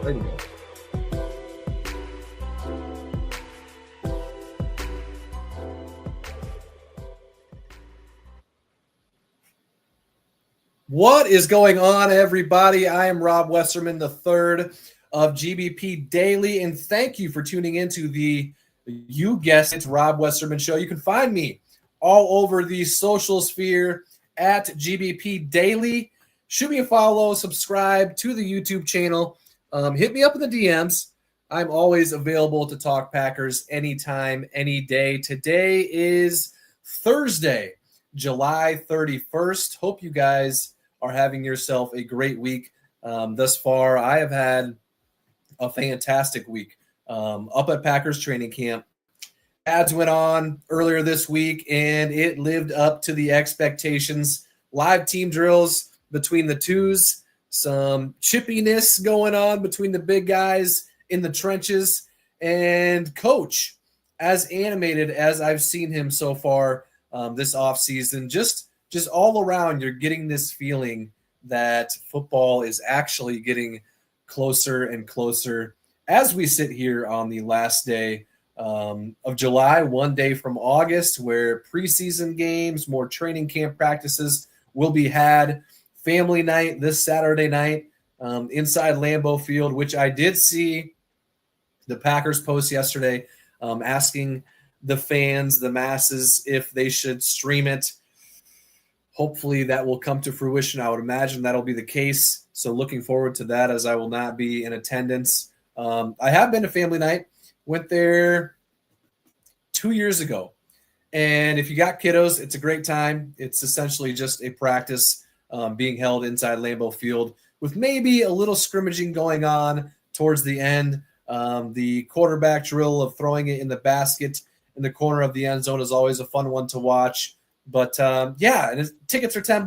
Radio. What is going on, everybody? I am Rob Westerman III of GBP Daily, and thank you for tuning into you guessed it, Rob Westerman Show. You can find me all over the social sphere at GBP Daily. Shoot me a follow, subscribe to the YouTube channel. Hit me up in the DMs. I'm always available to talk Packers anytime, any day. Today is Thursday, July 31st. Hope you guys are having yourself a great week. Thus far, I have had a fantastic week up at Packers training camp. Ads went on earlier this week, and it lived up to the expectations. Live team drills between the twos, some chippiness going on between the big guys in the trenches, and Coach, as animated as I've seen him so far this offseason, just all around, you're getting this feeling that football is actually getting closer and closer as we sit here on the last day of July, one day from August, where preseason games, more training camp practices will be had. Family night this Saturday night inside Lambeau Field, which I did see the Packers post yesterday asking the fans, the masses, if they should stream it. Hopefully that will come to fruition. I would imagine that'll be the case. So looking forward to that, as I will not be in attendance. I have been to family night. Went there 2 years ago. And if you got kiddos, it's a great time. It's essentially just a practice being held inside Lambeau Field with maybe a little scrimmaging going on towards the end. The quarterback drill of throwing it in the basket in the corner of the end zone is always a fun one to watch. But yeah, and tickets are $10.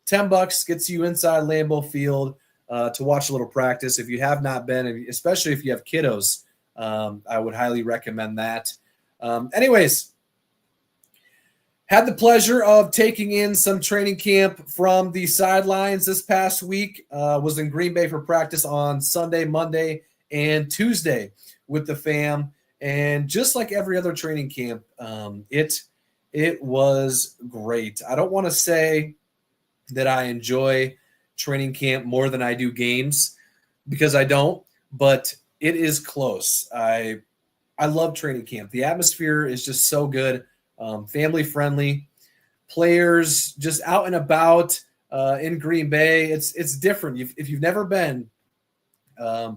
$10 gets you inside Lambeau Field to watch a little practice. If you have not been, especially if you have kiddos, I would highly recommend that. Anyways, had the pleasure of taking in some training camp from the sidelines this past week. Was in Green Bay for practice on Sunday, Monday, and Tuesday with the fam. And just like every other training camp, it was great. I don't want to say that I enjoy training camp more than I do games, because I don't, but it is close. I love training camp. The atmosphere is just so good, family friendly. Players just out and about in Green Bay. It's different. If you've never been,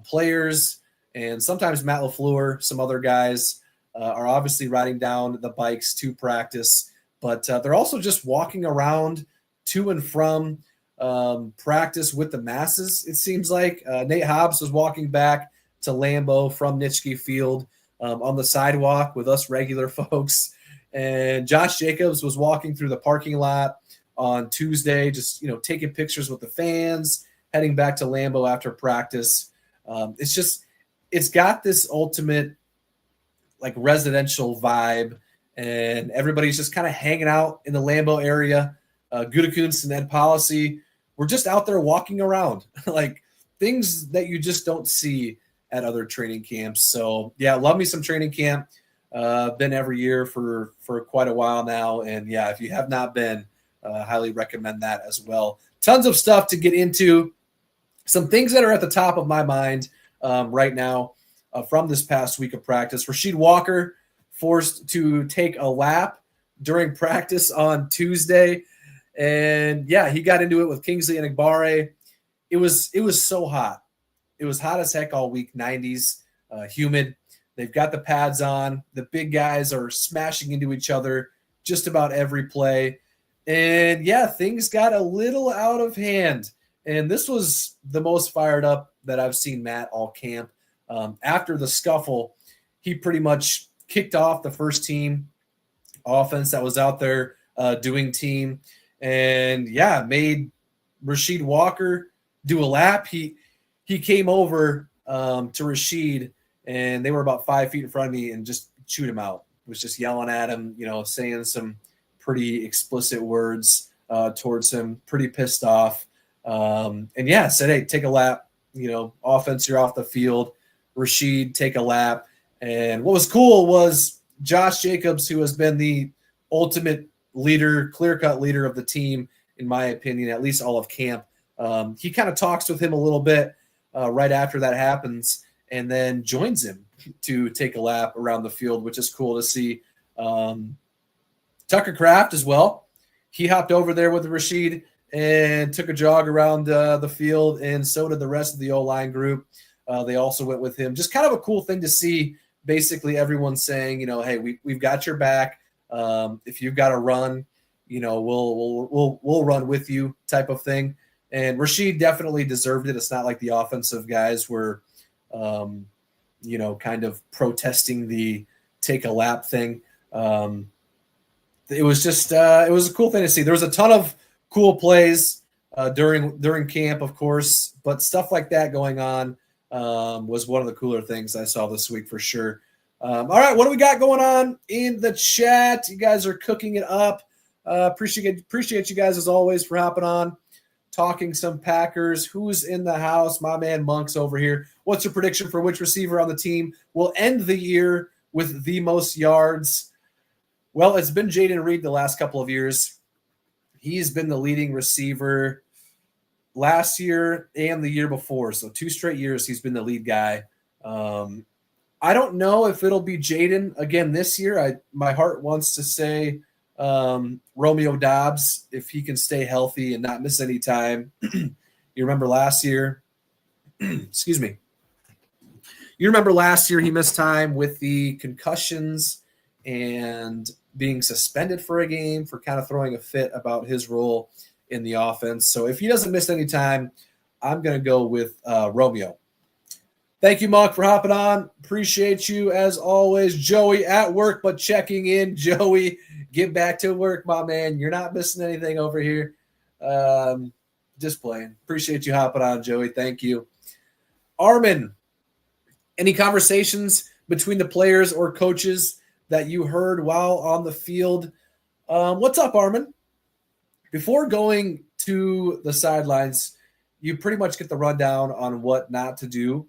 players and sometimes Matt LaFleur, some other guys, are obviously riding down the bikes to practice, but they're also just walking around to and from practice with the masses. It seems like Nate Hobbs was walking back to Lambeau from Nitschke Field on the sidewalk with us regular folks, and Josh Jacobs was walking through the parking lot on Tuesday, just taking pictures with the fans, heading back to Lambeau after practice. It's got this ultimate like residential vibe, and everybody's just kind of hanging out in the Lambeau area. Gutekunst and Ed Policy, we're just out there walking around, like things that you just don't see at other training camps. So yeah, love me some training camp. Been every year for quite a while now, and yeah, if you have not been, highly recommend that as well. Tons of stuff to get into. Some things that are at the top of my mind right now. From this past week of practice, Rasheed Walker forced to take a lap during practice on Tuesday. And yeah, he got into it with Kingsley and Enagbare. It was so hot. It was hot as heck all week, 90s, humid. They've got the pads on. The big guys are smashing into each other just about every play. And yeah, things got a little out of hand. And this was the most fired up that I've seen Matt all camp. After the scuffle, he pretty much kicked off the first team offense that was out there doing team, and yeah, made Rasheed Walker do a lap. He came over to Rasheed, and they were about 5 feet in front of me and just chewed him out. Was just yelling at him, saying some pretty explicit words towards him, pretty pissed off. And yeah, said, hey, take a lap. offense, you're off the field. Rashid, take a lap. And what was cool was Josh Jacobs, who has been the ultimate leader, clear-cut leader of the team, in my opinion, at least all of camp. He kind of talks with him a little bit right after that happens and then joins him to take a lap around the field, which is cool to see. Tucker Kraft as well. He hopped over there with Rashid and took a jog around the field, and so did the rest of the O-line group. They also went with him. Just kind of a cool thing to see. Basically, everyone saying, hey, we've got your back. If you've got to run, we'll run with you, type of thing. And Rashid definitely deserved it. It's not like the offensive guys were, kind of protesting the take a lap thing. It was just it was a cool thing to see. There was a ton of cool plays during camp, of course, but stuff like that going on was one of the cooler things I saw this week for sure. All right, what do we got going on in the chat? You guys are cooking it up. Appreciate you guys as always for hopping on, talking some Packers. Who's in the house? My man Monk's over here. What's your prediction for which receiver on the team will end the year with the most yards? Well, it's been Jaden Reed the last couple of years. He's been the leading receiver last year and the year before. So 2 straight years he's been the lead guy. I don't know if it'll be Jaden again this year. My heart wants to say Romeo Dobbs, if he can stay healthy and not miss any time. You remember last year, excuse me. You remember last year he missed time with the concussions and being suspended for a game for kind of throwing a fit about his role in the offense. So if he doesn't miss any time, I'm going to go with Romeo. Thank you, Monk, for hopping on. Appreciate you as always. Joey at work, but checking in. Joey, get back to work, my man. You're not missing anything over here. Just playing. Appreciate you hopping on, Joey. Thank you. Armin, any conversations between the players or coaches that you heard while on the field? What's up, Armin? Before going to the sidelines, you pretty much get the rundown on what not to do.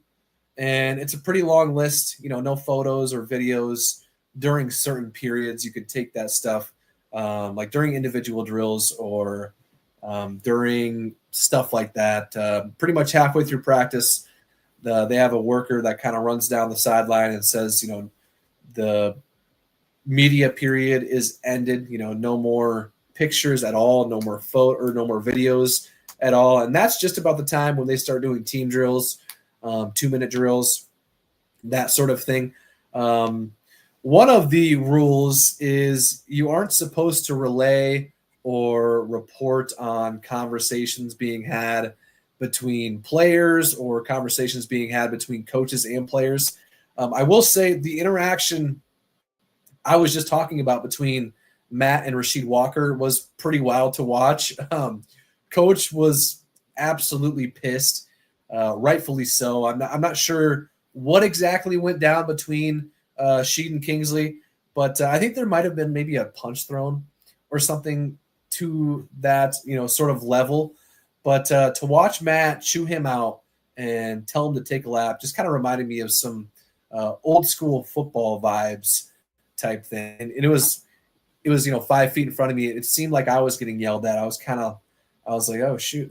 And it's a pretty long list, no photos or videos during certain periods. You could take that stuff like during individual drills or during stuff like that. Pretty much halfway through practice, they have a worker that kind of runs down the sideline and says, the media period is ended, no more pictures at all, no more photo or no more videos at all. And that's just about the time when they start doing team drills, 2-minute drills, that sort of thing. One of the rules is you aren't supposed to relay or report on conversations being had between players or conversations being had between coaches and players. I will say the interaction I was just talking about between Matt and Rasheed Walker was pretty wild to watch. Coach was absolutely pissed. Rightfully so. I'm not sure what exactly went down between Sheed and Kingsley, but I think there might have been maybe a punch thrown or something to that, sort of level. But to watch Matt chew him out and tell him to take a lap just kind of reminded me of some old school football vibes type thing. And it was 5 feet in front of me. It seemed like I was getting yelled at. I was like, oh shoot.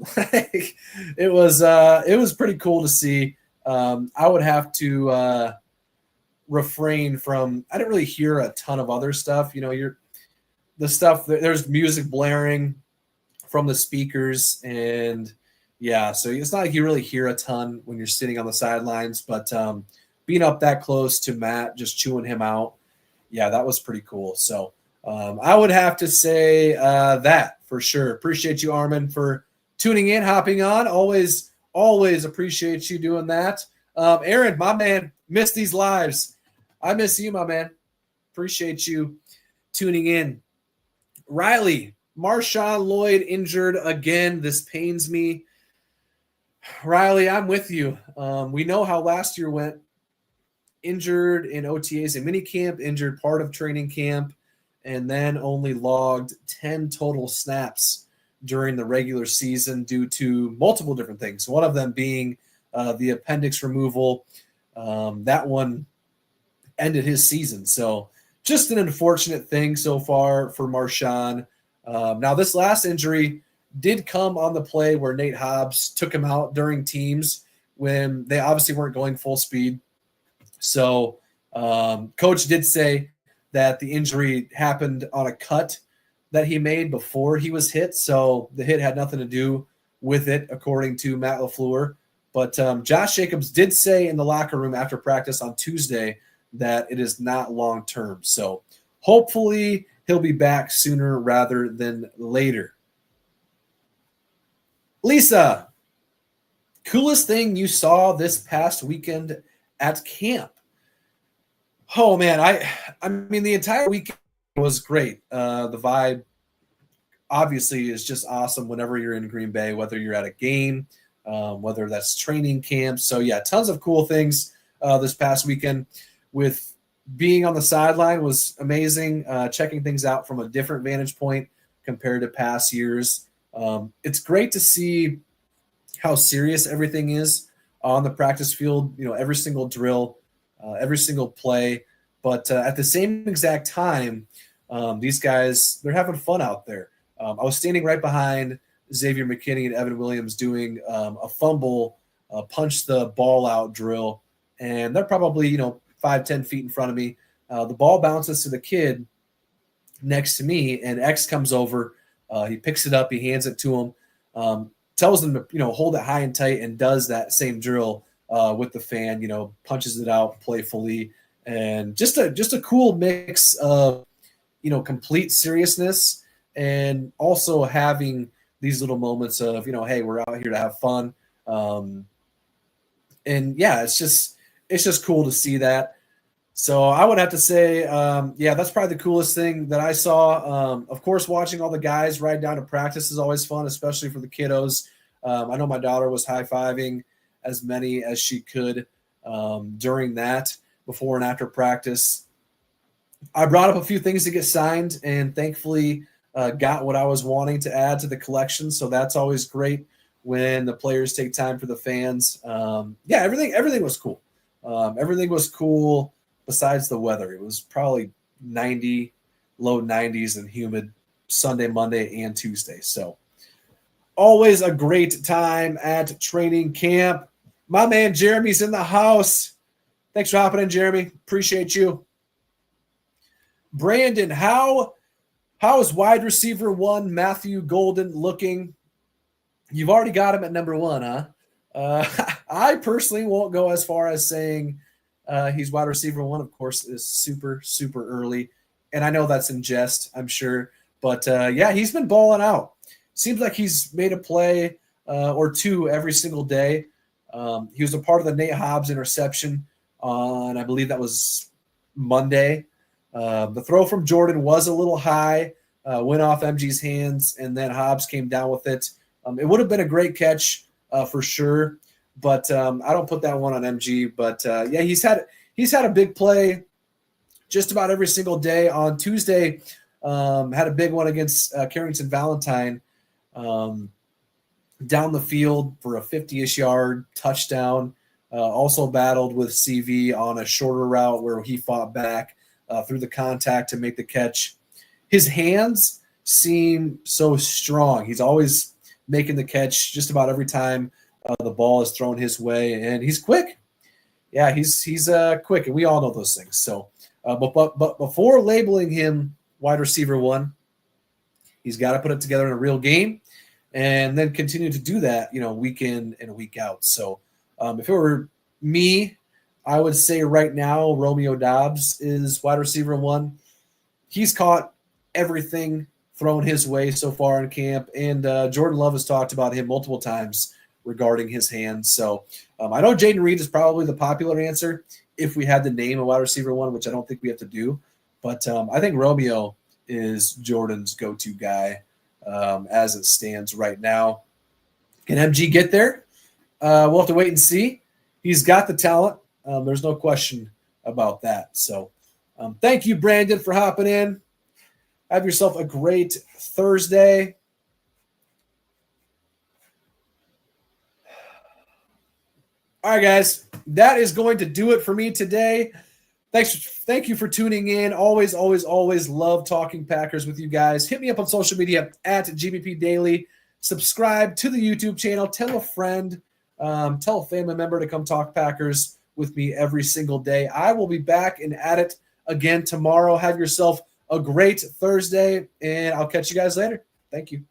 It was pretty cool to see. I would have to refrain from, I didn't really hear a ton of other stuff. There's music blaring from the speakers, and yeah, so it's not like you really hear a ton when you're sitting on the sidelines, but being up that close to Matt, just chewing him out, yeah, that was pretty cool. So I would have to say that for sure. Appreciate you, Armin, for tuning in, hopping on. Always appreciate you doing that. Aaron, my man, miss these lives. I miss you, my man. Appreciate you tuning in. Riley, Marshawn Lloyd injured again. This pains me. Riley, I'm with you. We know how last year went. Injured in OTAs and minicamp, injured part of training camp, and then only logged 10 total snaps during the regular season due to multiple different things. One of them being the appendix removal. That one ended his season. So just an unfortunate thing so far for Marshawn. Now, this last injury did come on the play where Nate Hobbs took him out during teams when they obviously weren't going full speed. So coach did say that the injury happened on a cut that he made before he was hit. So the hit had nothing to do with it, according to Matt LaFleur. But Josh Jacobs did say in the locker room after practice on Tuesday that it is not long-term. So hopefully he'll be back sooner rather than later. Lisa, coolest thing you saw this past weekend at camp? Oh, man, I mean, the entire weekend was great. The vibe obviously is just awesome whenever you're in Green Bay, whether you're at a game, whether that's training camp. So, yeah, tons of cool things this past weekend. With being on the sideline was amazing, checking things out from a different vantage point compared to past years. It's great to see how serious everything is on the practice field, every single drill, every single play. But at the same exact time, these guys, they're having fun out there. I was standing right behind Xavier McKinney and Evan Williams doing a fumble, punch the ball out drill. And they're probably, 5-10 feet in front of me. The ball bounces to the kid next to me, and X comes over. He picks it up. He hands it to him, tells them to, hold it high and tight, and does that same drill with the fan, punches it out playfully. And just a cool mix of, complete seriousness and also having these little moments of, hey, we're out here to have fun. And yeah, it's just cool to see that. So I would have to say, that's probably the coolest thing that I saw. Of course, watching all the guys ride down to practice is always fun, especially for the kiddos. I know my daughter was high-fiving as many as she could during that, before and after practice. I brought up a few things to get signed, and thankfully got what I was wanting to add to the collection. So that's always great when the players take time for the fans. Everything was cool. Everything was cool besides the weather. It was probably 90, low 90s and humid Sunday, Monday, and Tuesday. So always a great time at training camp. My man Jeremy's in the house. Thanks for hopping in, Jeremy. Appreciate you. Brandon, how is wide receiver 1 Matthew Golden looking? You've already got him at number 1, huh? I personally won't go as far as saying he's wide receiver 1. Of course, is super, super early. And I know that's in jest, I'm sure. But, he's been balling out. Seems like he's made a play or two every single day. He was a part of the Nate Hobbs interception on, I believe that was Monday. The throw from Jordan was a little high, went off MG's hands, and then Hobbs came down with it. It would have been a great catch for sure, but I don't put that one on MG. But he's had a big play just about every single day. On Tuesday, had a big one against Carrington Valentine down the field for a 50-ish yard touchdown. Also battled with CV on a shorter route where he fought back through the contact to make the catch. His hands seem so strong. He's always making the catch just about every time the ball is thrown his way, and he's quick. Yeah, he's quick, and we all know those things. So, but before labeling him wide receiver 1, he's got to put it together in a real game, and then continue to do that, week in and week out. So, if it were me, I would say right now Romeo Doubs is wide receiver 1. He's caught everything thrown his way so far in camp, and Jordan Love has talked about him multiple times regarding his hands. So I know Jaden Reed is probably the popular answer if we had to name a wide receiver 1, which I don't think we have to do. But I think Romeo is Jordan's go-to guy as it stands right now. Can MG get there? We'll have to wait and see. He's got the talent. There's no question about that. So thank you, Brandon, for hopping in. Have yourself a great Thursday. All right, guys, that is going to do it for me today. Thank you for tuning in. Always love talking Packers with you guys. Hit me up on social media at GBP Daily. Subscribe to the YouTube channel. Tell a friend, tell a family member to come talk Packers with me every single day. I will be back and at it again tomorrow. Have yourself a great Thursday, and I'll catch you guys later. Thank you.